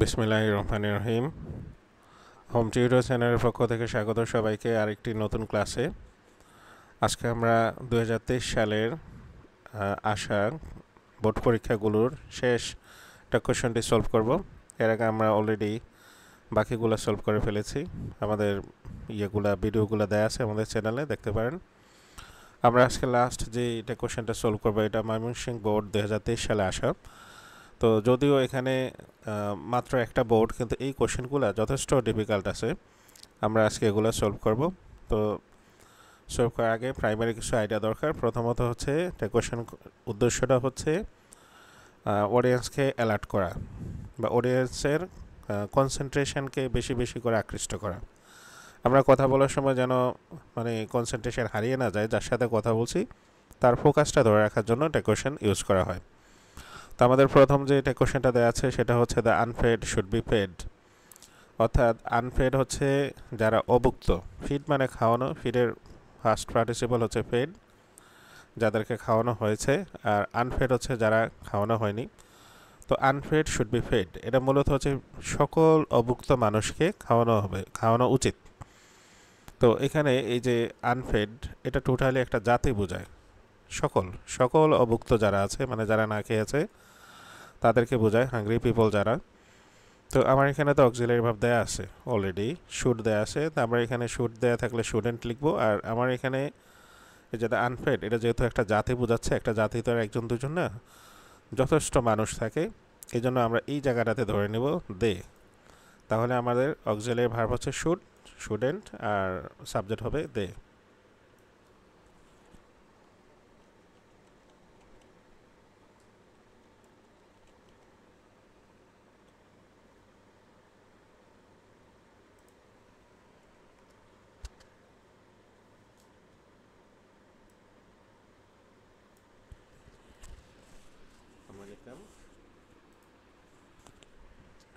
বিসমিল্লাহির রহমানির রহিম। Home tutor চ্যানেলের পক্ষ থেকে স্বাগত সবাইকে আরেকটি নতুন ক্লাসে। আজকে আমরা 2023 সালের আসা বোর্ড পরীক্ষাগুলোর শেষ একটা কোয়েশনটি সলভ করব। এর আগে আমরা অলরেডি বাকিগুলো সলভ করে ফেলেছি। আমাদের ভিডিওগুলো দেয়া আছে আমাদের চ্যানেলে, দেখতে পারেন। আমরা আজকে লাস্ট যে এটা কোয়েশনটা সলভ করবো, এটা ময়মনসিংহ বোর্ড 2023 সালে আসা। তো যদিও এখানে মাত্র একটা বোর্ড, কিন্তু এই কোশ্চেনগুলো যথেষ্ট ডিফিকাল্ট আছে। আমরা আজকে এগুলো সলভ করব। তো সলভ করার আগে প্রাইমারি কিছু আইডিয়া দরকার। প্রথমত হচ্ছে একটা কোশ্চেন উদ্দেশ্যটা হচ্ছে অডিয়েন্সকে অ্যালার্ট করা বা অডিয়েন্সের কনসেন্ট্রেশনকে বেশি বেশি করে আকৃষ্ট করা। আমরা কথা বলার সময় যেন কনসেন্ট্রেশন হারিয়ে না যায়, যার সাথে কথা বলছি তার ফোকাসটা ধরে রাখার জন্য একটা কোশ্চেন ইউজ করা হয়। তো আমাদের প্রথম যে এটা কোশ্চেনটা দেওয়া আছে সেটা হচ্ছে the unfed should be fed, অর্থাৎ আনফেড হচ্ছে যারা অভুক্ত। ফিড মানে খাওয়ানো, ফিডের ফার্স্ট পার্টিসিপল হচ্ছে ফেড, যাদেরকে খাওয়ানো হয়েছে, আর আনফেড হচ্ছে যারা খাওয়ানো হয়নি। তো আনফেড শুড বি ফেড, এটা মূলত হচ্ছে সকল অভুক্ত মানুষকে খাওয়ানো উচিত। তো এখানে এই যে আনফেড, এটা টোটালি একটা জাতি বোঝায়। সকল সকল অভুক্ত যারা আছে, মানে যারা না খেয়েছে তাদেরকে বোঝায়, হাংরি পিপল যারা। তো আমার এখানে তো অক্সিলারি ভার্ব দেয়া আছে অলরেডি, শুড দেয়া আছে। তো আমরা এখানে শুড দেয়া থাকলে শুডেন্ট লিখবো। আর আমার এখানে যেটা আনফেড, এটা যেহেতু একটা জাতি বোঝাচ্ছে, একটা জাতি তো আর একজন দুজন না, যথেষ্ট মানুষ থাকে, এই জন্য আমরা এই জায়গাটাতে ধরে নেব দে। তাহলে আমাদের অক্সিলারি ভার্ব হচ্ছে শুড, শুডেন্ট, আর সাবজেক্ট হবে দে।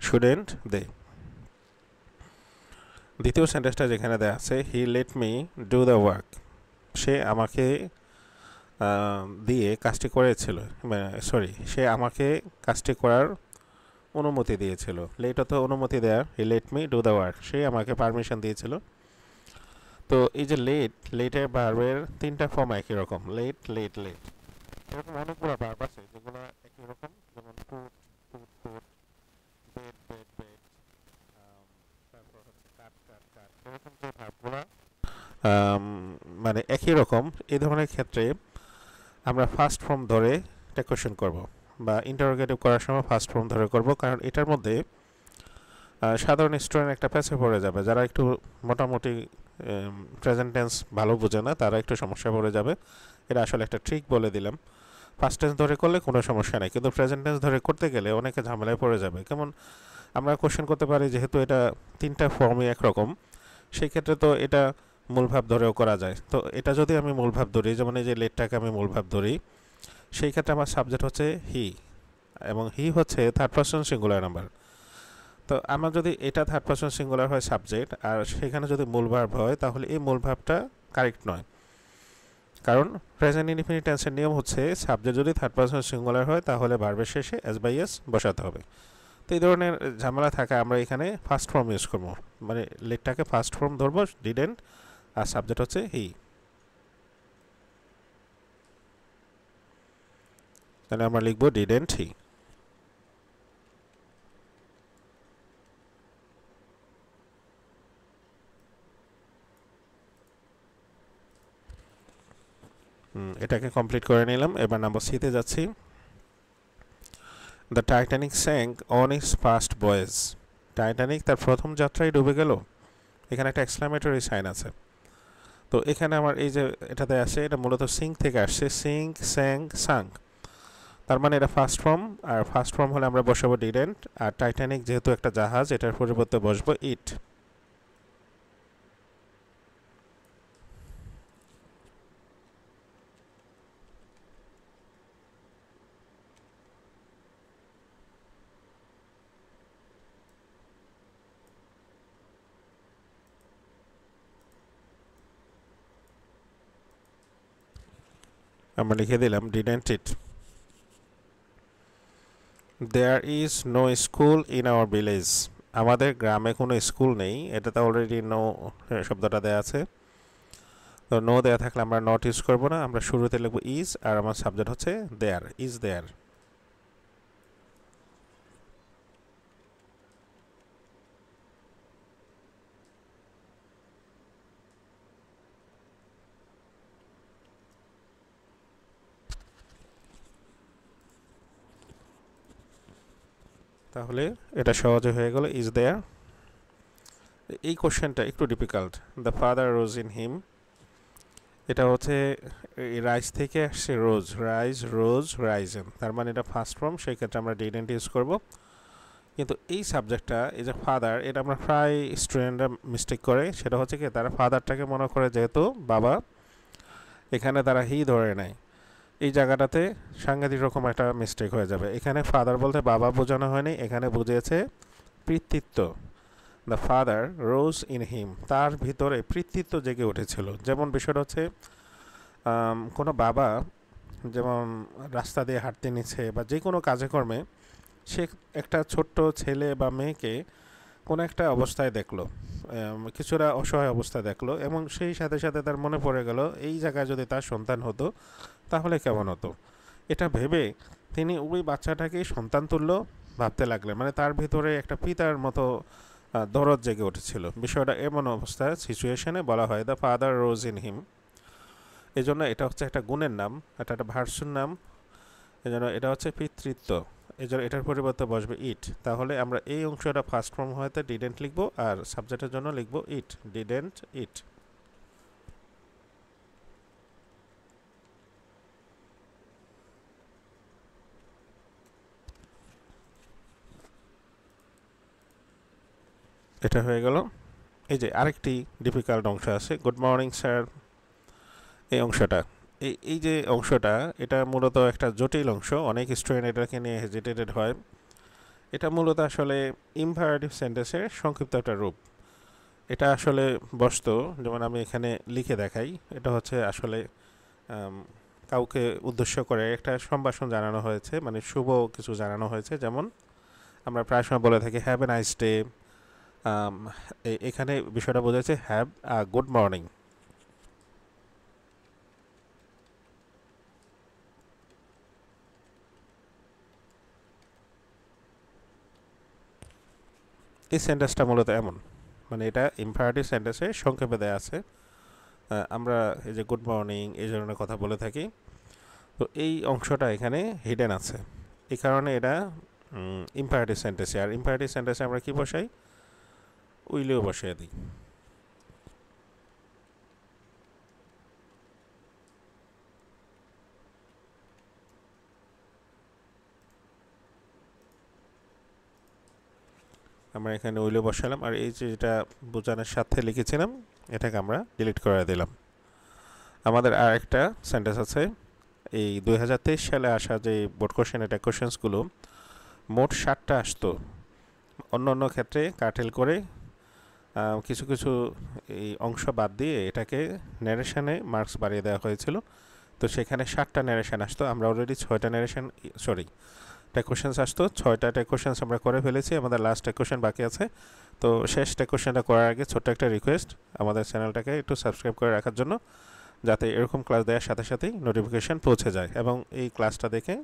Shouldn't they. দ্বিতীয় সেন্টেন্সটা যেখানে দেওয়া আছে, he let me do the work, সে আমাকে দিয়ে কাজটি করেছিল, সে আমাকে কাজটি করার অনুমতি দিয়েছিল। লেট অত অনুমতি দেয়া, he let me do the work, সে আমাকে পারমিশন দিয়েছিল। তো এই যে লেটের ভার্বের তিনটা ফর্ম একই রকম, লেট লেট লেট। এরকম অনেকগুলো ভার্ব আছে যেগুলো একই রকম, যেমন put put put, bed bed bed, তারপর হচ্ছে কাট কাট কাট। এরকম যে ভার্বগুলো একই রকম, এই ধরনের ক্ষেত্রে আমরা ফার্স্ট ফর্ম ধরে একটা কোয়েশ্চেন করব, বা ইন্টারোগেটিভ করার সময় ফার্স্ট ফর্ম ধরে করব। কারণ এটার মধ্যে সাধারণ স্টুডেন্ট একটা প্যাচে পড়ে যাবে, যারা একটু মোটামুটি প্রেজেন্ট টেন্স ভালো বোঝে না, তারা একটু সমস্যা পড়ে যাবে। এটা আসলে একটা ট্রিক বলে দিলাম। ফার্স্ট টেন্স ধরে করলে কোনো সমস্যা নেই, কিন্তু প্রেজেন্ট টেন্স ধরে করতে গেলে অনেকে ঝামেলায় পড়ে যাবে। কেমন আমরা কোশ্চেন করতে পারি, যেহেতু এটা তিনটা ফর্মই একরকম, সেই ক্ষেত্রে তো এটা মূল ভাব ধরেও করা যায়। তো এটা যদি আমি মূল ভাব ধরি, যেমন এই যে লেটটাকে আমি মূল ভাব ধরি, সেই ক্ষেত্রে আমার সাবজেক্ট হচ্ছে হি, এবং হি হচ্ছে থার্ড পারসন সিঙ্গুলার নাম্বার। তো আমার যদি এটা থার্ড পারসন সিঙ্গুলার হয় সাবজেক্ট, আর সেখানে যদি মূল ভার্ব হয়, তাহলে এই মূল ভাবটা কারেক্ট নয়। কারণ প্রেজেন্ট ইনডিফিনিট টেন্সের নিয়ম হচ্ছে সাবজেক্ট যদি থার্ড পারসন সিঙ্গুলার হয়, তাহলে ভার্বের শেষে এস বাই এস বসাতে হবে। তো এই ধরনের ঝামেলা থাকা, আমরা এখানে ফার্স্ট ফর্ম ইউজ করবো, মানে লেটটাকে ফার্স্ট ফর্ম ধরবো, ডিডেন্ট, আর সাবজেক্ট হচ্ছে হি। তাহলে আমরা লিখবো ডিডেন্ট হি। এটাকে কমপ্লিট করে নিলাম। এবার নাম্বার সিতে যাচ্ছি। The Titanic sank on its first voice, Titanic তার প্রথম যাত্রায় ডুবে গেল। এখানে একটা এক্সক্লামেটরি সাইন আছে। তো এখানে আমার এই যে এটাতে আসে, এটা মূলত সিঙ্ক থেকে আসছে, সিঙ্ক স্যাং সাঙ্ক, তার মানে এটা ফার্স্ট ফর্ম। আর ফার্স্ট ফর্ম হলে আমরা বসাবো ডিডেন্ট, আর টাইটানিক যেহেতু একটা জাহাজ, এটার পরিবর্তে বসবো ইট। আমরা লিখে দিলাম didn't it. There is no school in our village. আমাদের গ্রামে কোনো স্কুল নেই, এটাতে অলরেডি নো শব্দটা দেওয়া আছে। তো নো দেওয়া থাকলে আমরা নট ইউজ করবো না, আমরা শুরুতে লিখবো ইজ, আর আমার সাবজেক্ট হচ্ছে দেয়ার, ইজ দেয়ার। তাহলে এটা সহজে হয়ে গেল, ইজ দেয়ার। এই কোশ্চেনটা একটু difficult. The father rose in হিম, এটা হচ্ছে রাইজ থেকে আসছে রোজ, রাইজ রোজ রাইজেন, তার মানে এটা ফার্স্ট ফর্ম, সেই ক্ষেত্রে আমরা ডিডেন্ট ইউজ করব। কিন্তু এই সাবজেক্টটা, এই যে ফাদার, এটা আমরা প্রায় স্টুডেন্টরা মিস্টেক করে, সেটা হচ্ছে কি তারা ফাদারটাকে মনে করে যেহেতু বাবা, এখানে তারা হি ধরে নেয়। এই জায়গাটাতে সাংঘাতিক রকম একটা মিস্টেক হয়ে যাবে। এখানে ফাদার বলতে বাবা বোঝানো হয়নি, এখানে বুঝিয়েছে পিতৃত্ব। The father rose in him, তার ভিতরে পিতৃত্ব জেগে উঠেছিল। যেমন বিষয়টা হচ্ছে কোনো বাবা যেমন রাস্তা দিয়ে হাঁটতে নিচ্ছে বা যে কোনো কাজে কর্মে, সে একটা ছোট্ট ছেলে বা মেয়েকে কোনো একটা অবস্থায় দেখলো, কিছুটা অসহায় অবস্থায় দেখলো, এবং সেই সাথে সাথে তার মনে পড়ে গেল এই জায়গায় যদি তার সন্তান হতো তাহলে কেমন হতো। এটা ভেবে তিনি ওই বাচ্চাটাকে সন্তান তুল্য ভাবতে লাগলেন, মানে তার ভিতরে একটা পিতার মতো দরদ জেগে উঠেছিল। বিষয়টা এমন অবস্থায় সিচুয়েশনে বলা হয় দ্য ফাদার রোজ ইন হিম। এই জন্য এটা হচ্ছে একটা গুণের নাম, এটা একটা ভার্সুর নাম, এই জন্য এটা হচ্ছে পিতৃত্ব, এই জন্য এটার পরিবর্তে বসবে ইট। তাহলে আমরা এই অংশটা ফার্স্ট ফর্ম হয়তো ডিডেন্ট লিখবো, আর সাবজেক্টের জন্য লিখবো ইট, ডিডেন্ট ইট। এটা হয়ে গেল। এই যে আরেকটি ডিফিকাল্ট অংশ আছে, গুড মর্নিং স্যার। এই অংশটা, এই যে অংশটা, এটা মূলত একটা জটিল অংশ, অনেক স্টুডেন্ট এটাকে নিয়ে হেজিটেটেড হয়। এটা মূলত আসলে ইম্পারেটিভ সেন্টেন্সের সংক্ষিপ্ত একটা রূপ। এটা আসলে বস্তু, যেমন আমি এখানে লিখে দেখাই, এটা হচ্ছে আসলে কাউকে উদ্দেশ্য করে একটা সম্ভাষণ জানানো হয়েছে, মানে শুভ কিছু জানানো হয়েছে। যেমন আমরা প্রায় সময় বলে থাকি হ্যাভ এ নাইস ডে, এখানে বিষয়টা বোঝাচ্ছে হ্যাভ আ গুড মর্নিং। এই সেন্টেন্সটা মূলত এমন, মানে এটা ইম্পারেটিভ সেন্টেন্সে সংক্ষেপে দেওয়া আছে। আমরা এই যে গুড মর্নিং এই ধরনের কথা বলে থাকি, তো এই অংশটা এখানে হিডেন আছে, এই কারণে এটা ইম্পারেটিভ সেন্টেন্সে। আর ইম্পারেটিভ সেন্টেন্সে আমরা কি বসাই, উইলেও বসিয়ে দিই। আমরা এখানে উইলে বসালাম, আর এই যে যেটা বোঝানোর সাথে লিখেছিলাম এটাকে আমরা ডিলিট করে দিলাম। আমাদের আর একটা সেন্টেন্স আছে, এই 2023 সালে আসা যে বোর্ড কোশ্চেন, এটা কোশ্চেন্সগুলো মোট 60টা আসতো। অন্য অন্য ক্ষেত্রে কাটেল করে কিছু কিছু এই অংশ বাদ দিয়ে এটাকে ন্যারেশনে মার্কস বাড়িয়ে দেওয়া হয়েছিল। তো সেখানে 60টা ন্যারেশন আসতো, আমরা অলরেডি 6টা ন্যারেশন, সরি টেক কোশ্চেন্স আসতো, 6টা টেক কোশ্চেন্স আমরা করে ফেলেছি, আমাদের লাস্ট টেক কোশ্চেন বাকি আছে। তো শেষ টেক কোশ্চেনটা করার আগে ছোট্ট একটা রিকোয়েস্ট, আমাদের চ্যানেলটাকে একটু সাবস্ক্রাইব করে রাখার জন্য, যাতে এরকম ক্লাস দেওয়ার সাথে সাথেই নোটিফিকেশান পৌঁছে যায় এবং এই ক্লাসটা দেখে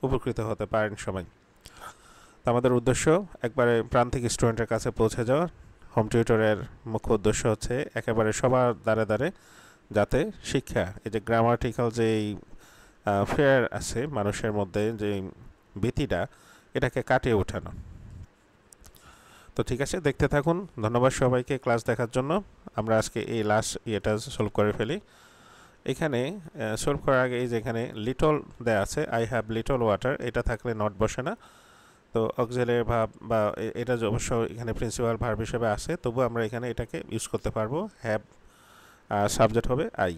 উপকৃত হতে পারেন সবাই। তো আমাদের উদ্দেশ্য একবারে প্রান্তিক স্টুডেন্টের কাছে পৌঁছে যাওয়া। হোম টিউটরের মুখ্য উদ্দেশ্য হচ্ছে একেবারে সবার দ্বারে দ্বারে যাতে শিক্ষা, এই যে গ্রামাটিক্যাল যেই ফেয়ার আছে মানুষের মধ্যে, যে ভীতিটা, এটাকে কাটিয়ে ওঠানো। তো ঠিক আছে, দেখতে থাকুন। ধন্যবাদ সবাইকে ক্লাস দেখার জন্য। আমরা আজকে এই লাস্ট ইয়েটা সলভ করে ফেলি। এখানে সলভ করার আগে এই যে এখানে লিটল দেয়া আছে, আই হ্যাভ লিটল ওয়াটার, এটা থাকলে নট বসে না। তো অক্সিলারি ভার্ব বা এটা অবশ্য এখানে প্রিন্সিপাল ভার্ব হিসেবে আছে, তবু আমরা এখানে এটাকে ইউজ করতে পারবো। হ্যাভ সাবজেক্ট হবে আই।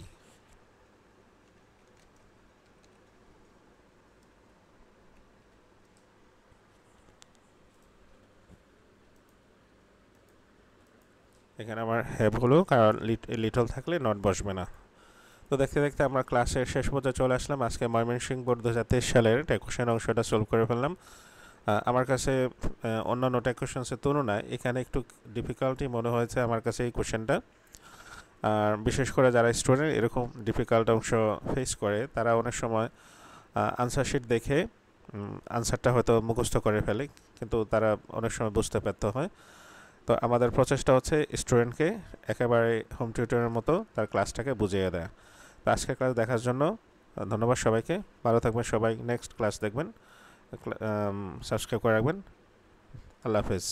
এখানে আমার হ্যাভ হলো, কারণ লিটল থাকলে নট বসবে না। তো দেখতে দেখতে আমরা ক্লাসের শেষ পর্যায়ে চলে আসলাম। আজকে ময়মনসিংহ বোর্ড 2023 সালের টেক কোশ্চেন অংশটা সলভ করে ফেললাম। আমার কাছে অন্যান্য টেক কোশ্চেন্সের তুলনায় এখানে একটু ডিফিকাল্টি মনে হয়েছে আমার কাছে এই কোশ্চেনটা। আর বিশেষ করে যারা স্টুডেন্ট এরকম ডিফিকাল্ট অংশ ফেস করে তারা অনেক সময় আনসার শিট দেখে আনসারটা হয়তো মুখস্থ করে ফেলে, কিন্তু তারা অনেক সময় বুঝতে ব্যর্থ হয়। তো আমাদের প্রচেষ্টা হচ্ছে স্টুডেন্টকে একেবারে হোম টিউটরের মতো তার ক্লাসটাকে বুঝিয়ে দেয়। তো আজকের ক্লাস দেখার জন্য ধন্যবাদ সবাইকে। ভালো থাকবেন সবাই, নেক্সট ক্লাস দেখবেন, সাবস্ক্রাইব করে রাখবেন। আল্লাহ হাফেজ।